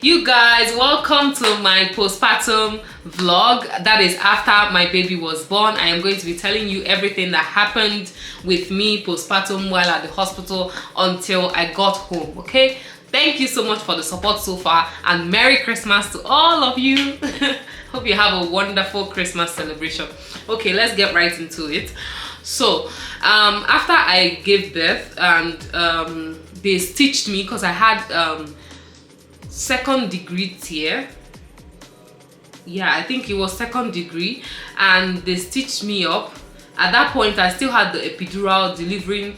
You guys, welcome to my postpartum vlog. That is after my baby was born. I am going to be telling you everything that happened with me postpartum while at the hospital until I got home. Okay, thank you so much for the support so far, and Merry Christmas to all of you. Hope you have a wonderful Christmas celebration. Okay, let's get right into it. So after I gave birth and they stitched me because I had second degree tear. Yeah, I think it was second degree, and they stitched me up. At that point I still had the epidural delivering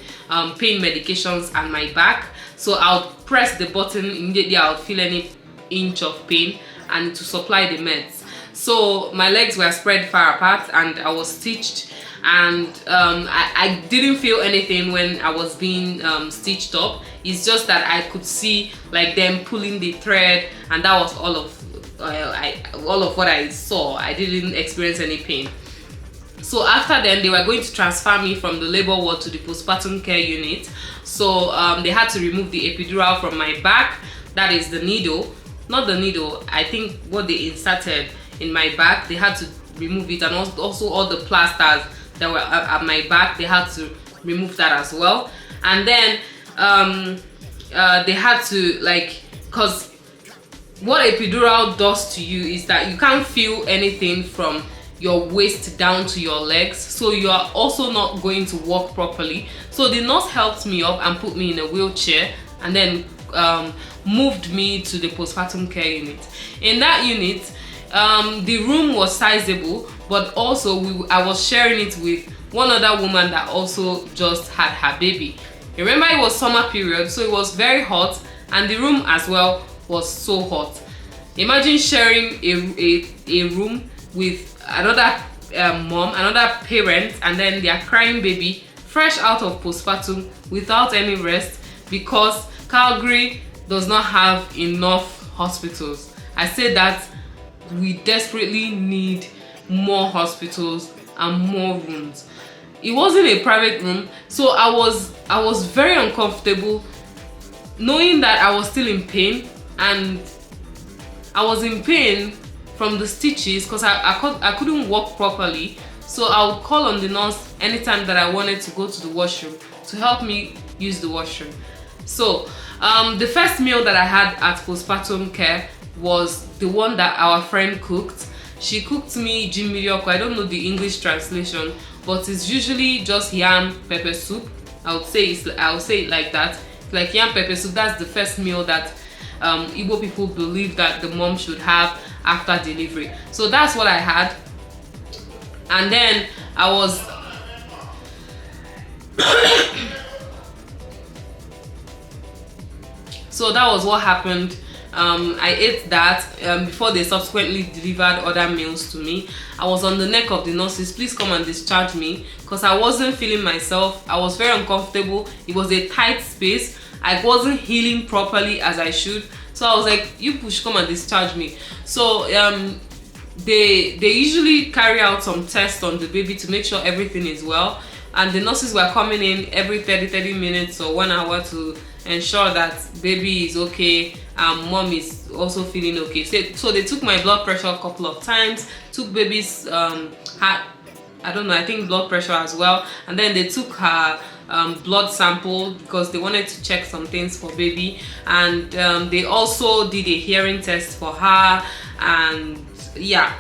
pain medications on my back, so I'll press the button immediately. I'll feel any inch of pain and to supply the meds. So my legs were spread far apart and I was stitched, and I didn't feel anything when I was being stitched up. It's just that I could see like them pulling the thread, and that was all of what I saw. I didn't experience any pain. So after then, they were going to transfer me from the labor ward to the postpartum care unit. So they had to remove the epidural from my back. That is the needle, not the needle, I think what they inserted in my back. They had to remove it, and also all the plasters that were at my back, they had to remove that as well. And then they had to, like, because what epidural does to you is that you can't feel anything from your waist down to your legs, so you are also not going to walk properly. So the nurse helped me up and put me in a wheelchair, and then moved me to the postpartum care unit. In that unit, the room was sizable, but also I was sharing it with one other woman that also just had her baby. Remember, it was summer period, so it was very hot, and the room as well was so hot. Imagine sharing a room with another mom, another parent, and then their crying baby, fresh out of postpartum, without any rest, because Calgary does not have enough hospitals. I say that we desperately need more hospitals and more rooms. It wasn't a private room, so I was very uncomfortable knowing that I was still in pain, and I was in pain from the stitches because I couldn't walk properly. So I would call on the nurse anytime that I wanted to go to the washroom to help me use the washroom. So the first meal that I had at postpartum care was the one that our friend cooked. She cooked me jimirioko. I don't know the English translation, but it's usually just yam pepper soup. I would say it like that. It's like yam pepper soup. That's the first meal that Igbo people believe that the mom should have after delivery. So that's what I had, and then I was so that was what happened. I ate that before they subsequently delivered other meals to me. I was on the neck of the nurses, please come and discharge me, because I wasn't feeling myself. I was very uncomfortable. It was a tight space. I wasn't healing properly as I should. So I was like, you push, come and discharge me. So they usually carry out some tests on the baby to make sure everything is well. And the nurses were coming in every 30 minutes or 1 hour to ensure that baby is okay and mom is also feeling okay. So they took my blood pressure a couple of times, took baby's heart, I don't know, I think blood pressure as well, and then they took her blood sample because they wanted to check some things for baby, and they also did a hearing test for her, and yeah,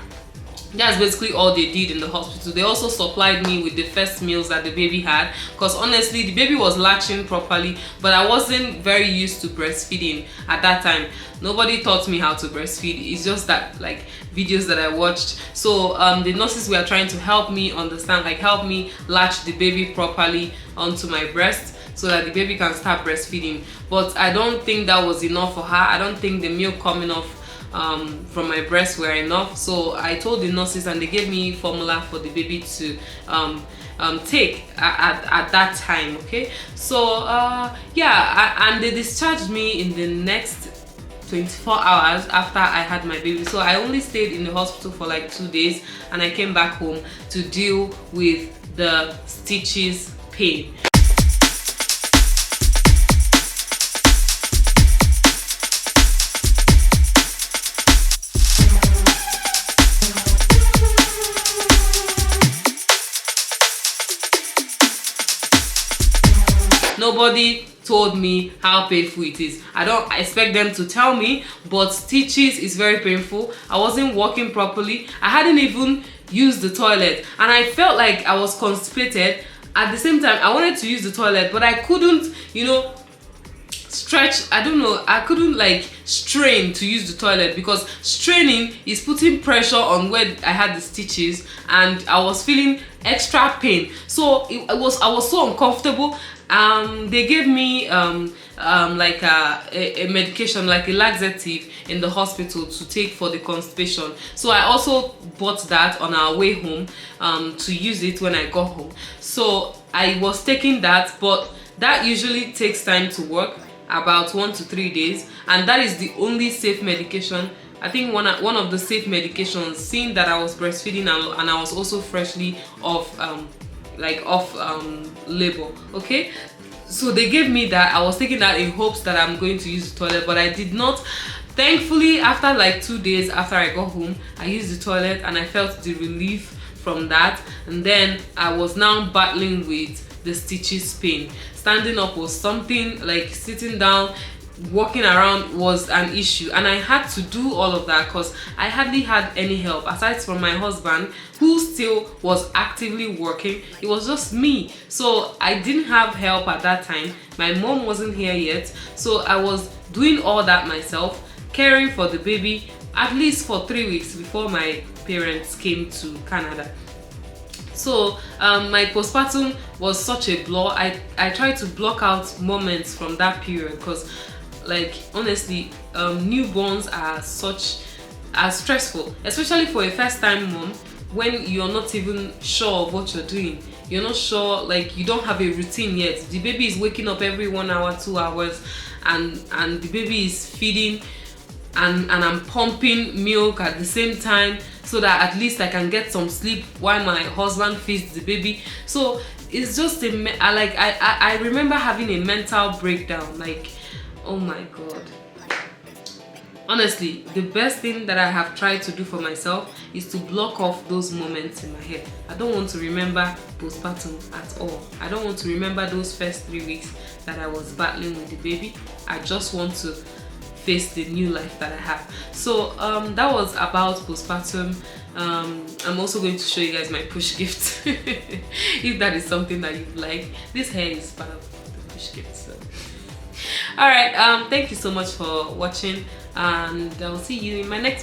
that's basically all they did in the hospital. They also supplied me with the first meals that the baby had, because honestly the baby was latching properly, but I wasn't very used to breastfeeding at that time. Nobody taught me how to breastfeed. It's just that, like, videos that I watched. So the nurses were trying to help me understand, like help me latch the baby properly onto my breast so that the baby can start breastfeeding. But I don't think that was enough for her. I don't think the milk coming off from my breast were enough. So I told the nurses, and they gave me formula for the baby to take at that time. Okay, so yeah, and they discharged me in the next 24 hours after I had my baby. So I only stayed in the hospital for like 2 days, and I came back home to deal with the stitches pain. nobody told me how painful it is. I don't expect them to tell me, but stitches is very painful. I wasn't walking properly. I hadn't even used the toilet, and I felt like I was constipated. At the same time, I wanted to use the toilet, but I couldn't, you know, stretch. I don't know, I couldn't like strain to use the toilet, because straining is putting pressure on where I had the stitches, and I was feeling extra pain. So I was so uncomfortable. They gave me like a medication, like a laxative in the hospital to take for the constipation. So I also bought that on our way home to use it when I got home. So I was taking that, but that usually takes time to work, about 1 to 3 days, and that is the only safe medication. I think one of the safe medications, seeing that I was breastfeeding and I was also freshly off labor. Okay, so they gave me that. I was taking that in hopes that I'm going to use the toilet, but I did not. Thankfully, after like 2 days after I got home, I used the toilet and I felt the relief from that. And then I was now battling with the stitches pain. Standing up was something, like sitting down, walking around was an issue, and I had to do all of that because I hardly had any help aside from my husband, who still was actively working. It was just me, so I didn't have help at that time. My mom wasn't here yet, so I was doing all that myself, caring for the baby at least for 3 weeks before my parents came to Canada. So my postpartum was such a blur. I tried to block out moments from that period, because like honestly, newborns are stressful, especially for a first-time mom, when you're not even sure of what you're doing. You're not sure, like you don't have a routine yet. The baby is waking up every 1 hour, 2 hours, and the baby is feeding, and I'm pumping milk at the same time, so that at least I can get some sleep while my husband feeds the baby. So it's just I remember having a mental breakdown, like, oh my god. Honestly, the best thing that I have tried to do for myself is to block off those moments in my head. I don't want to remember postpartum at all. I don't want to remember those first 3 weeks that I was battling with the baby. I just want to face the new life that I have. So that was about postpartum. I'm also going to show you guys my push gift if that is something that you like. This hair is part of the push gift. So all right, thank you so much for watching, and I'll see you in my next